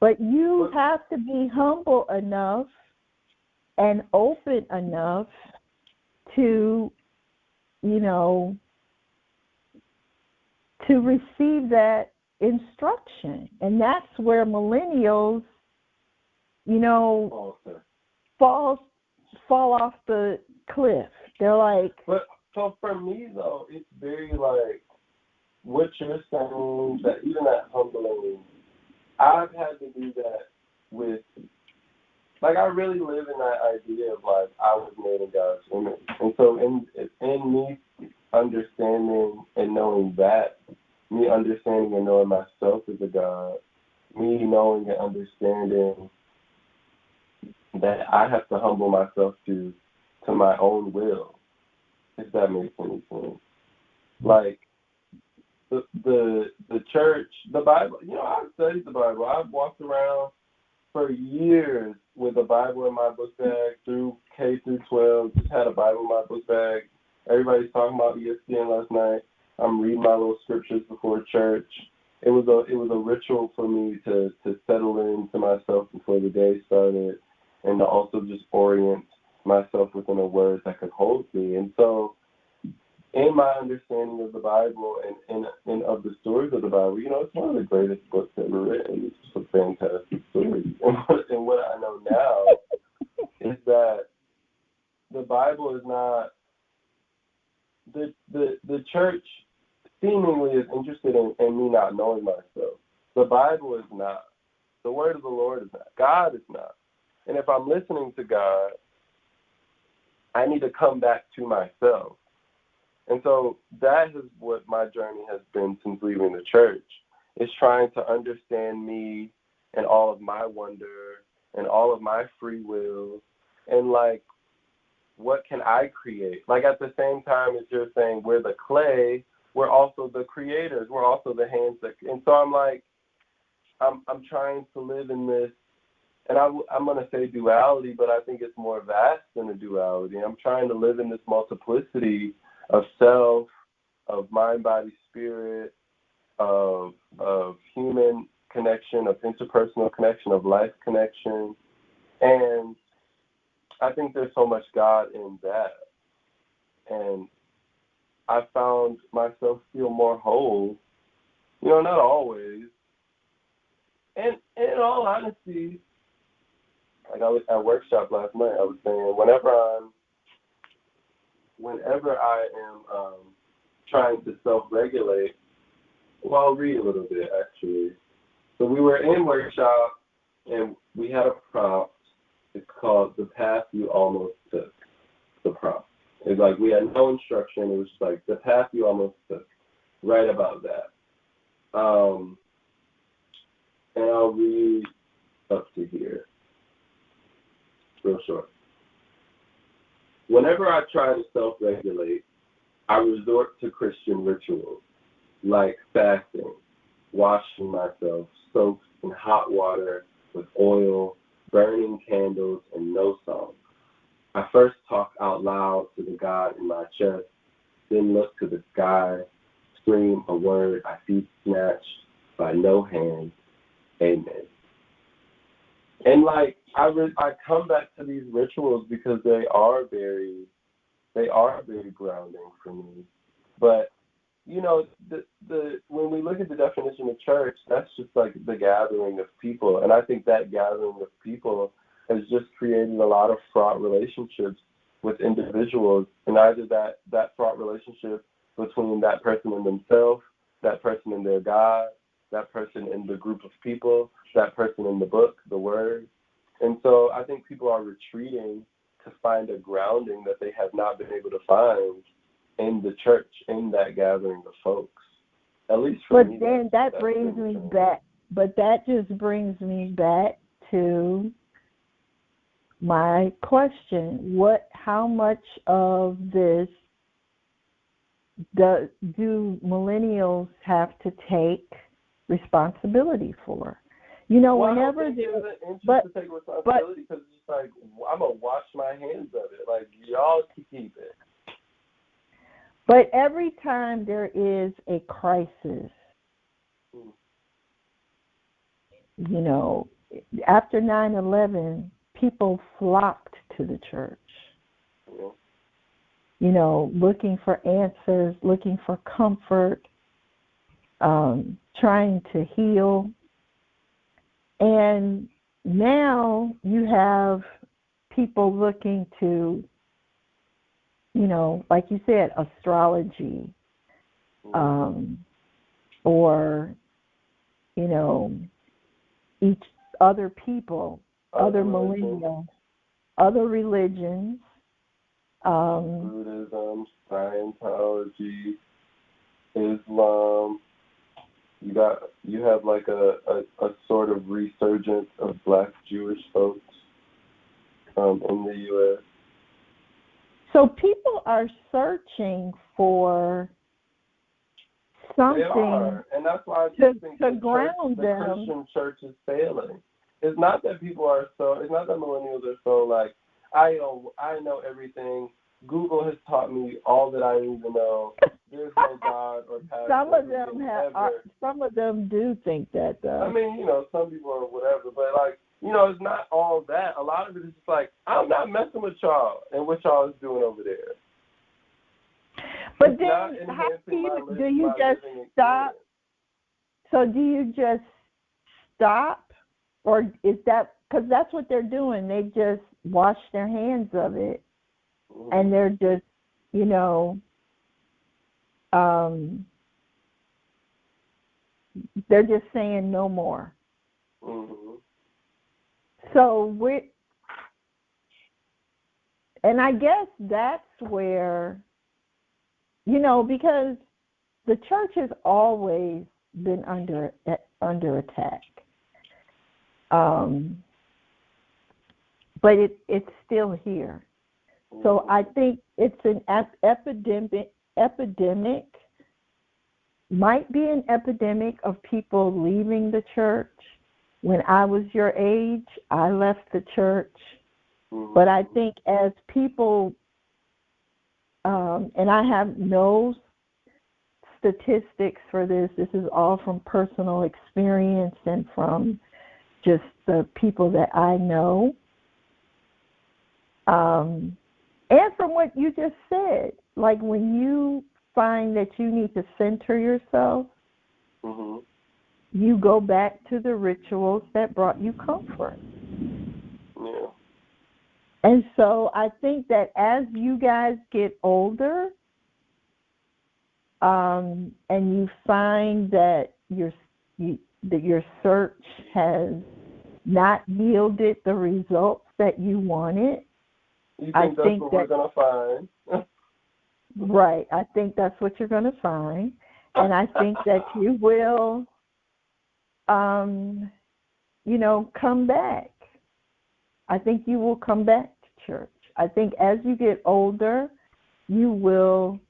but you have to be humble enough and open enough to, to receive that instruction. And that's where millennials, fall off the cliff. They're like... But so for me, though, it's very like what you're saying, that even that humbling, I've had to do that with, like, I really live in that idea of, like, I was made in God's image. And so in me understanding and knowing that, me understanding and knowing myself as a God, me knowing and understanding that I have to humble myself to my own will, if that makes any sense. Like, the church, the Bible, I've studied the Bible. I've walked around for years with a Bible in my book bag through K through 12, just had a Bible in my book bag. Everybody's talking about ESPN last night. I'm reading my little scriptures before church. It was a ritual for me to settle into myself before the day started, and to also just orient myself within a word that could hold me. And so, in my understanding of the Bible and of the stories of the Bible, it's one of the greatest books ever written. It's just a fantastic story. And what I know now is that the Bible is not, the church seemingly is interested in me not knowing myself. The Bible is not. The word of the Lord is not. God is not. And if I'm listening to God, I need to come back to myself. And so that is what my journey has been since leaving the church, is trying to understand me and all of my wonder and all of my free will, and, like, what can I create? Like, at the same time as you're saying we're the clay, we're also the creators. We're also the hands that, and so I'm like, I'm trying to live in this, and I'm going to say duality, but I think it's more vast than a duality. I'm trying to live in this multiplicity of self, of mind, body, spirit, of human connection, of interpersonal connection, of life connection. And I think there's so much God in that. And I found myself feel more whole, not always. And in all honesty, like I was at workshop last night, I was saying whenever I am trying to self-regulate, well, I'll read a little bit, actually. So we were in workshop, and we had a prompt. It's called The Path You Almost Took, the prompt. It's like we had no instruction. It was just like the path you almost took, right about that. And I'll read up to here, real short. Whenever I try to self-regulate, I resort to Christian rituals like fasting, washing myself, soaked in hot water with oil, burning candles, and no song. I first talk out loud to the God in my chest, then look to the sky, scream a word I see snatched by no hand, amen. And like I come back to these rituals because they are very grounding for me. But you know, the when we look at the definition of church, that's just like the gathering of people, and I think that gathering of people has just created a lot of fraught relationships with individuals, and either that fraught relationship between that person and themselves, that person and their God, that person in the group of people, that person in the book, the word. And so I think people are retreating to find a grounding that they have not been able to find in the church, in that gathering of folks. At least for me. But then that brings me back. But that just brings me back to my question: how much of this do millennials have to take responsibility for? You know, well, whenever I don't think there's an interest to take responsibility, because it's just like, I'm gonna wash my hands of it. Like, y'all can keep it. But every time there is a crisis, you know, after 9/11, people flocked to the church. Yeah. You know, looking for answers, looking for comfort, trying to heal. And now you have people looking to, you know, like you said, astrology, or, you know, each other people, other millennials, other religions. Buddhism, Scientology, Islam. You have like a sort of resurgence of Black Jewish folks in the U.S. So people are searching for something. They are, and that's why I just think to ground the them. Christian church is failing. It's not that it's not that millennials are so like, I know everything. Google has taught me all that I need to know. There's no God or pastor. Some of them do think that, though. I mean, you know, some people are whatever, but like, you know, it's not all that. A lot of it is just like, I'm not messing with y'all and what y'all is doing over there. But it's then, how do you just stop? So do you just stop, or is that because that's what they're doing? They just wash their hands of it. Mm-hmm. And they're just, you know, they're just saying no more. Mm-hmm. So and I guess that's where, you know, because the church has always been under attack. But it's still here. So I think it's an epidemic, might be an epidemic of people leaving the church. When I was your age, I left the church. Mm-hmm. But I think as people, and I have no statistics for this is all from personal experience and from just the people that I know. And from what you just said, like when you find that you need to center yourself, mm-hmm. you go back to the rituals that brought you comfort. Yeah. And so I think that as you guys get older, and you find that your search has not yielded the results that you wanted, I think what we're going to find. Right. I think that's what you're going to find. And I think that you will, you know, come back. I think you will come back to church. I think as you get older, you will,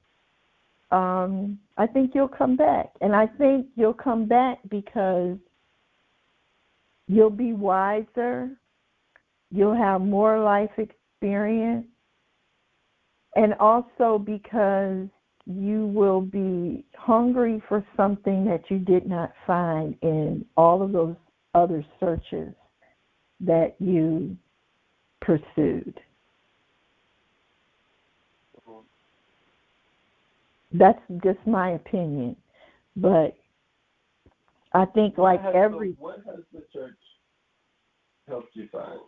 I think you'll come back. And I think you'll come back because you'll be wiser, you'll have more life experience, and also because you will be hungry for something that you did not find in all of those other searches that you pursued. That's just my opinion. But I think like what has the church helped you find?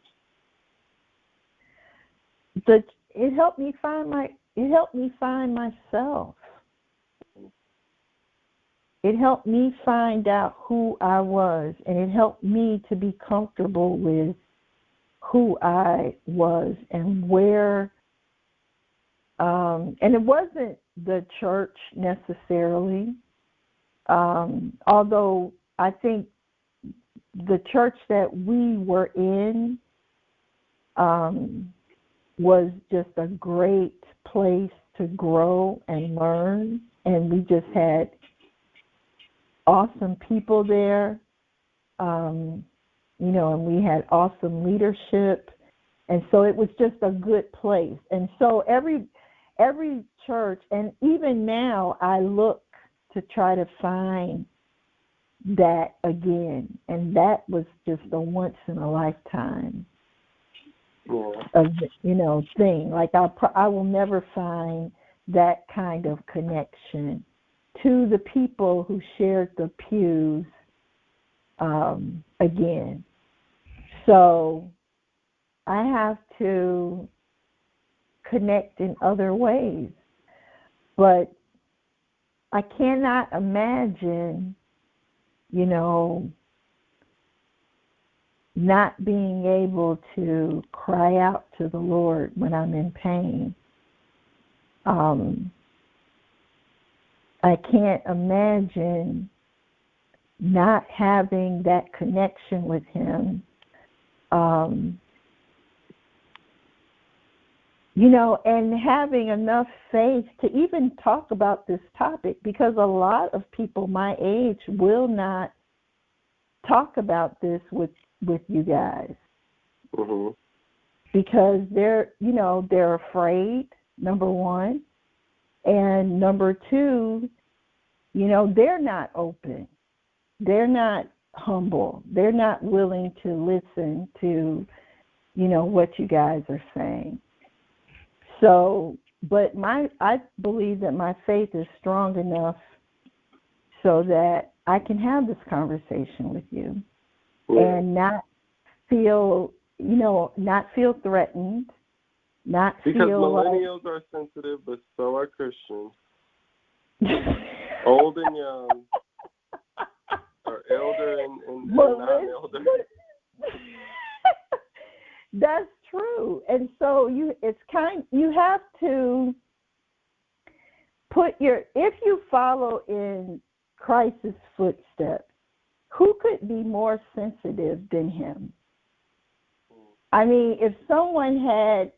It helped me find myself. It helped me find out who I was, and it helped me to be comfortable with who I was and where. And it wasn't the church necessarily, although I think the church that we were in was just a great place to grow and learn, and we just had awesome people there, and we had awesome leadership, and so it was just a good place. And so every church, and even now, I look to try to find that again, and that was just a once in a lifetime thing. Like I will never find that kind of connection to the people who shared the pews again. So I have to connect in other ways. But I cannot imagine, not being able to cry out to the Lord when I'm in pain. I can't imagine not having that connection with Him. And having enough faith to even talk about this topic, because a lot of people my age will not talk about this with you guys. Mm-hmm. Because they're afraid, number one, and number two, they're not open. They're not humble. They're not willing to listen to, what you guys are saying. So, but I believe that my faith is strong enough so that I can have this conversation with you and not feel threatened, because millennials are sensitive, but so are Christians. Old and young, or elder and non-elder. That's true. And so you have to if you follow in Christ's footsteps, who could be more sensitive than Him? I mean, if someone had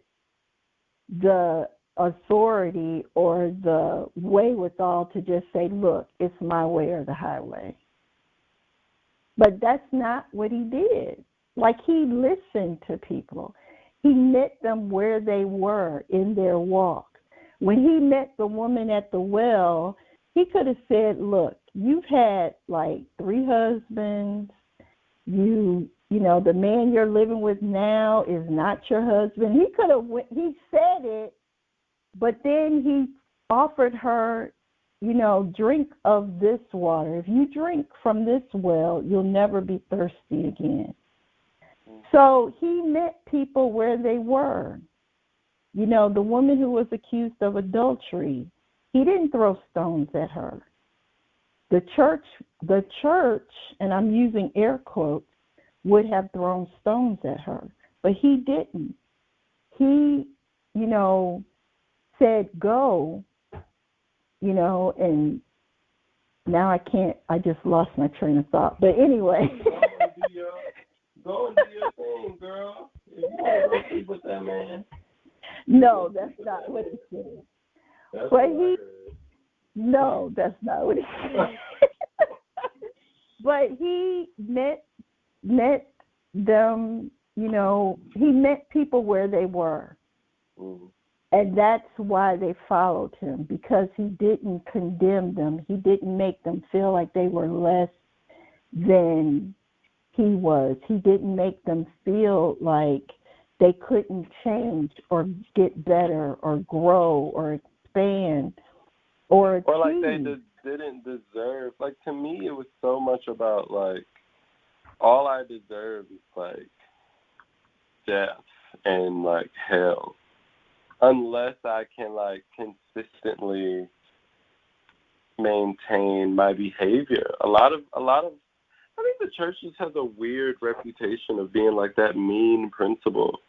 the authority or the wherewithal to just say, look, it's my way or the highway. But that's not what He did. Like, He listened to people. He met them where they were in their walk. When He met the woman at the well, He could have said, look, you've had like 3 husbands. The man you're living with now is not your husband. He said it, but then He offered her, drink of this water. If you drink from this well, you'll never be thirsty again. So He met people where they were. The woman who was accused of adultery, He didn't throw stones at her. The church, and I'm using air quotes, would have thrown stones at her, but He didn't. He, said go, and now I just lost my train of thought. But anyway. Go and do your thing, girl. If you want to go sleep with that man. No, that's not what He said. No, that's not what He said. But He met them, He met people where they were. Mm-hmm. And that's why they followed Him, because He didn't condemn them. He didn't make them feel like they were less than he was. He didn't make them feel like they couldn't change or get better or grow or expand or achieve. Or like they didn't deserve. Like, to me, it was so much about, like, all I deserve is, like, death and, like, hell. Unless I can, like, consistently maintain my behavior. A lot of I think the church just has a weird reputation of being like that mean principal.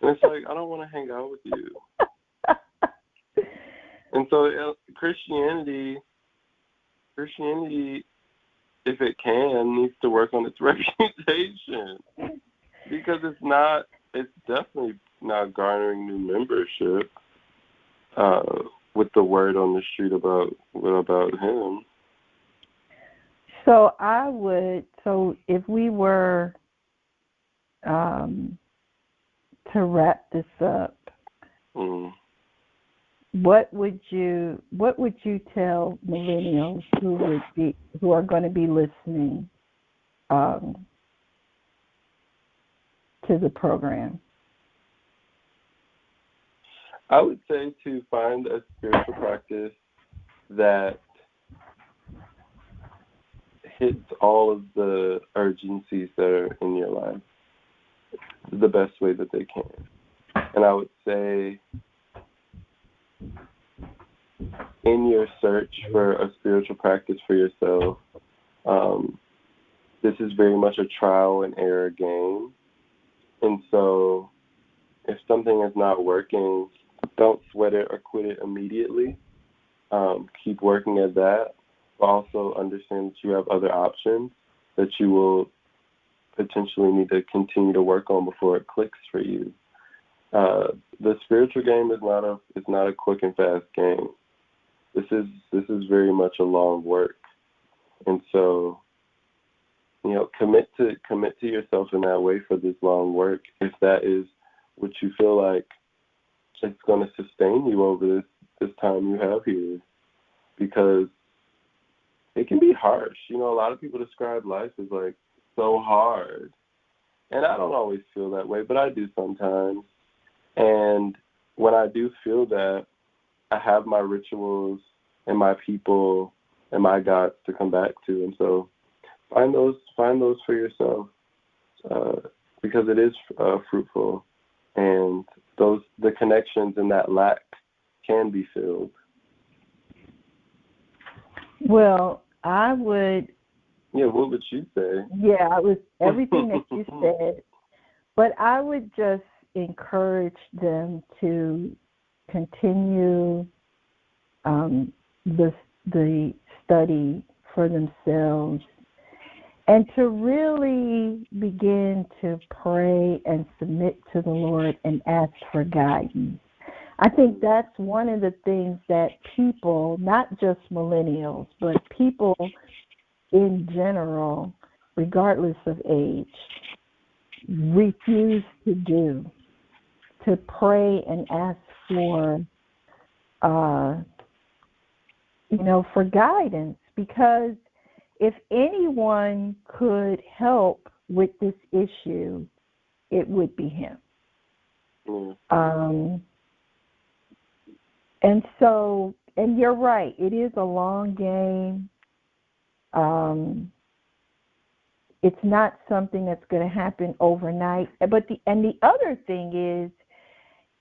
And it's like, I don't want to hang out with you. And so Christianity, if it can, needs to work on its reputation. Because it's definitely not garnering new membership with the word on the street about him. So if we were to wrap this up, what would you tell millennials who are going to be listening to the program? I would say to find a spiritual practice that hits all of the urgencies that are in your life the best way that they can. And I would say in your search for a spiritual practice for yourself, this is very much a trial and error game. And so if something is not working, don't sweat it or quit it immediately. Keep working at that. But also understand that you have other options that you will potentially need to continue to work on before it clicks for you. The spiritual game is not a quick and fast game. This is very much a long work. And so, commit to yourself in that way for this long work, if that is what you feel like it's going to sustain you over this time you have here. Because it can be harsh. A lot of people describe life as, like, so hard. And I don't always feel that way, but I do sometimes. And when I do feel that, I have my rituals and my people and my gods to come back to. And so find those for yourself, because it is fruitful. And the connections in that lack can be filled. Well, I would. Yeah, what would you say? Yeah, it was everything that you said. But I would just encourage them to continue the study for themselves and to really begin to pray and submit to the Lord and ask for guidance. I think that's one of the things that people, not just millennials, but people in general, regardless of age, refuse to do, to pray and ask for, for guidance. Because if anyone could help with this issue, it would be him. And you're right, it is a long game. It's not something that's going to happen overnight. But the other thing is,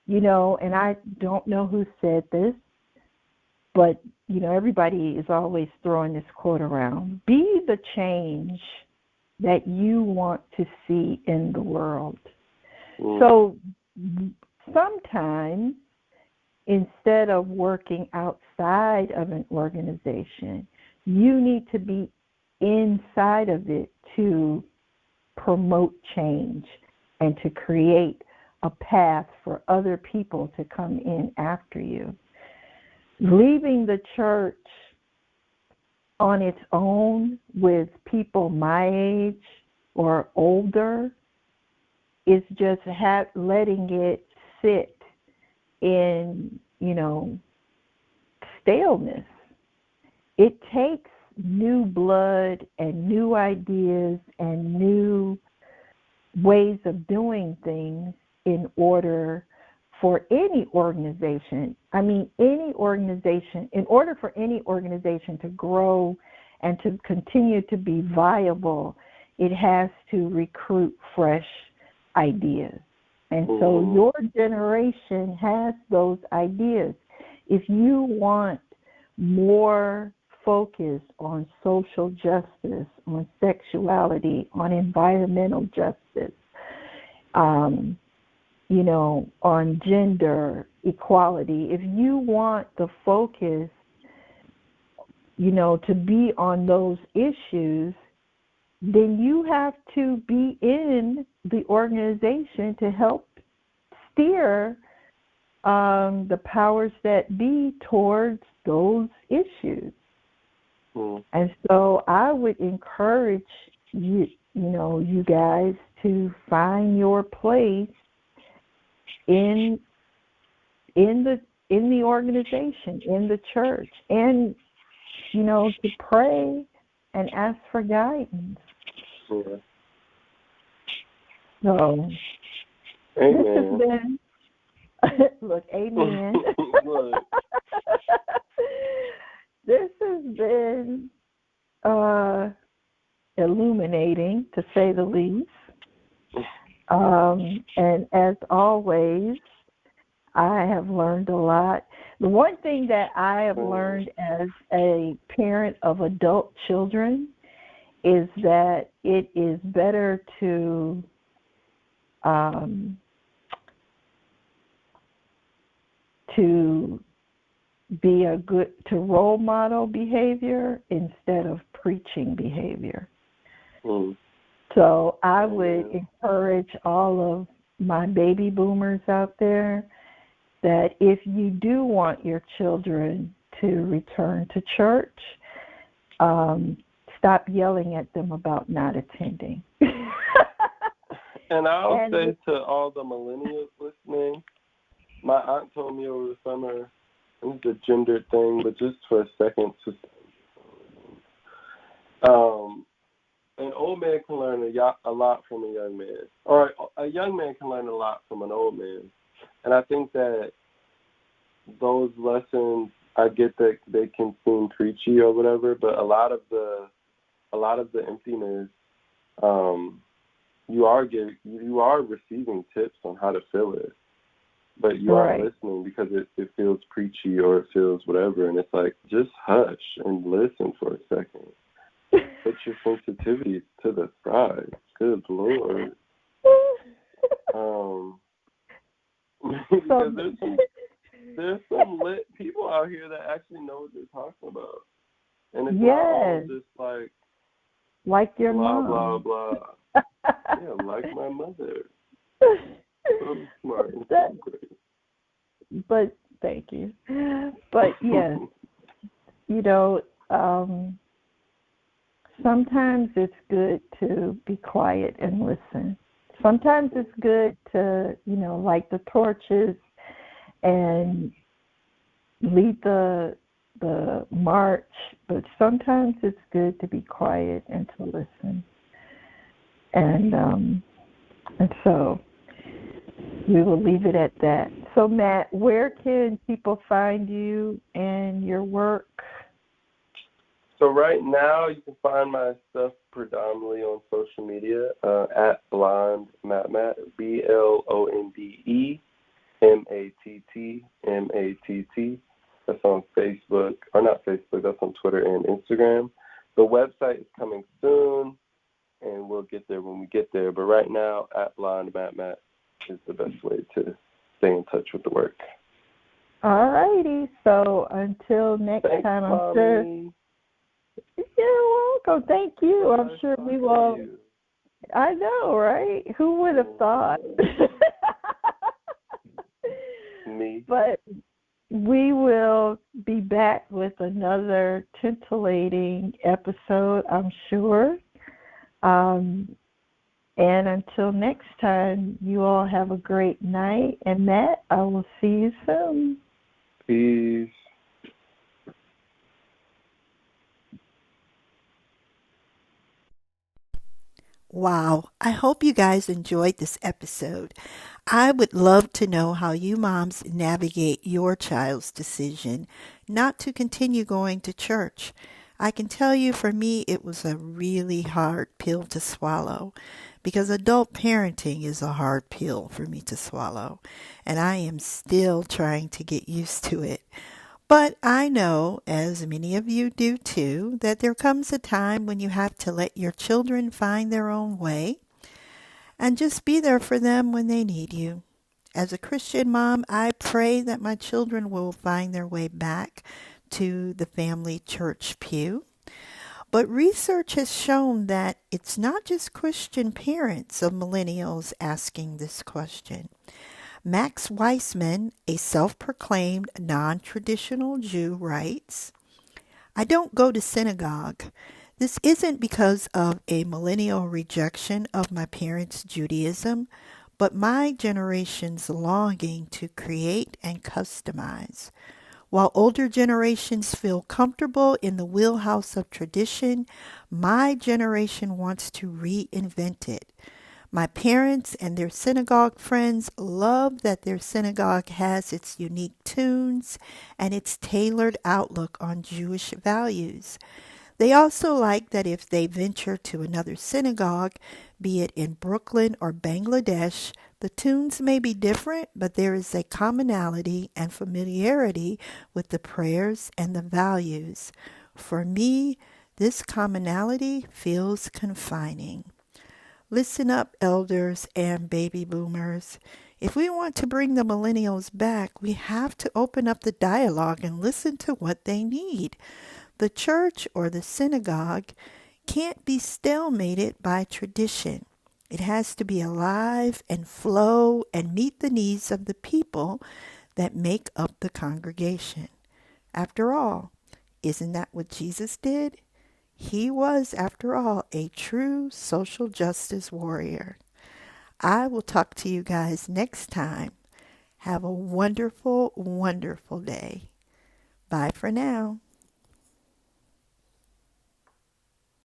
and I don't know who said this, but, everybody is always throwing this quote around. Be the change that you want to see in the world. So sometimes, instead of working outside of an organization, you need to be inside of it to promote change and to create a path for other people to come in after you. Leaving the church on its own with people my age or older is just letting it sit in, staleness. It takes new blood and new ideas and new ways of doing things in order for any organization. I mean, any organization, in order for any organization to grow and to continue to be viable, it has to recruit fresh ideas. And so your generation has those ideas. If you want more focus on social justice, on sexuality, on environmental justice, on gender equality, if you want the focus, to be on those issues, then you have to be in the organization to help steer the powers that be towards those issues. And so I would encourage you guys to find your place in the organization, in the church, and to pray and ask for guidance. Yeah. So Amen. This has been look, amen. Look. This has been illuminating, to say the least. And as always, I have learned a lot. The one thing that I have learned as a parent of adult children is that it is better to to role model behavior instead of preaching behavior. So I would encourage all of my baby boomers out there that if you do want your children to return to church, stop yelling at them about not attending. And I'll say to all the millennials listening, my aunt told me over the summer, this is a gendered thing, but just for a second, an old man can learn a lot from a young man, or a young man can learn a lot from an old man. And I think that those lessons, I get that they can seem preachy or whatever, but a lot of the emptiness, you are receiving tips on how to fill it, but you aren't listening because it feels preachy or it feels whatever, and it's like, just hush and listen for a second. Put your sensitivity to the side. Good Lord. Because there's some lit people out here that actually know what they're talking about. And it's not all just like your blah, mom. blah, blah. Yeah, like my mother. So smart and so great. But thank you. But yes, sometimes it's good to be quiet and listen. Sometimes it's good to, light the torches and lead the march, but sometimes it's good to be quiet and to listen. And so we will leave it at that. So Matt, where can people find you and your work? So right now, you can find my stuff predominantly on social media at Blonde Matt, BLONDEMATTMATT. That's on Facebook, or not Facebook, that's on Twitter and Instagram. The website is coming soon, and we'll get there when we get there. But right now, at Blonde Matt is the best way to stay in touch with the work. All righty. So until next time, I'm Mommy. sure. You're welcome. Thank you. I'm sure we will. I know, right? Who would have thought? Me. But we will be back with another titillating episode, I'm sure. And until next time, you all have a great night. And Matt, I will see you soon. Peace. Wow, I hope you guys enjoyed this episode. I would love to know how you moms navigate your child's decision not to continue going to church. I can tell you for me, it was a really hard pill to swallow because adult parenting is a hard pill for me to swallow, and I am still trying to get used to it. But I know, as many of you do too, that there comes a time when you have to let your children find their own way and just be there for them when they need you. As a Christian mom, I pray that my children will find their way back to the family church pew. But research has shown that it's not just Christian parents of millennials asking this question. Max Wiseman, a self-proclaimed non-traditional Jew, writes, I don't go to synagogue. This isn't because of a millennial rejection of my parents' Judaism, but my generation's longing to create and customize. While older generations feel comfortable in the wheelhouse of tradition, my generation wants to reinvent it. My parents and their synagogue friends love that their synagogue has its unique tunes and its tailored outlook on Jewish values. They also like that if they venture to another synagogue, be it in Brooklyn or Bangladesh, the tunes may be different, but there is a commonality and familiarity with the prayers and the values. For me, this commonality feels confining. Listen up, elders and baby boomers. If we want to bring the millennials back, we have to open up the dialogue and listen to what they need. The church or the synagogue can't be stalemated by tradition. It has to be alive and flow and meet the needs of the people that make up the congregation. After all, isn't that what Jesus did? He was, after all, a true social justice warrior. I will talk to you guys next time. Have a wonderful, wonderful day. Bye for now.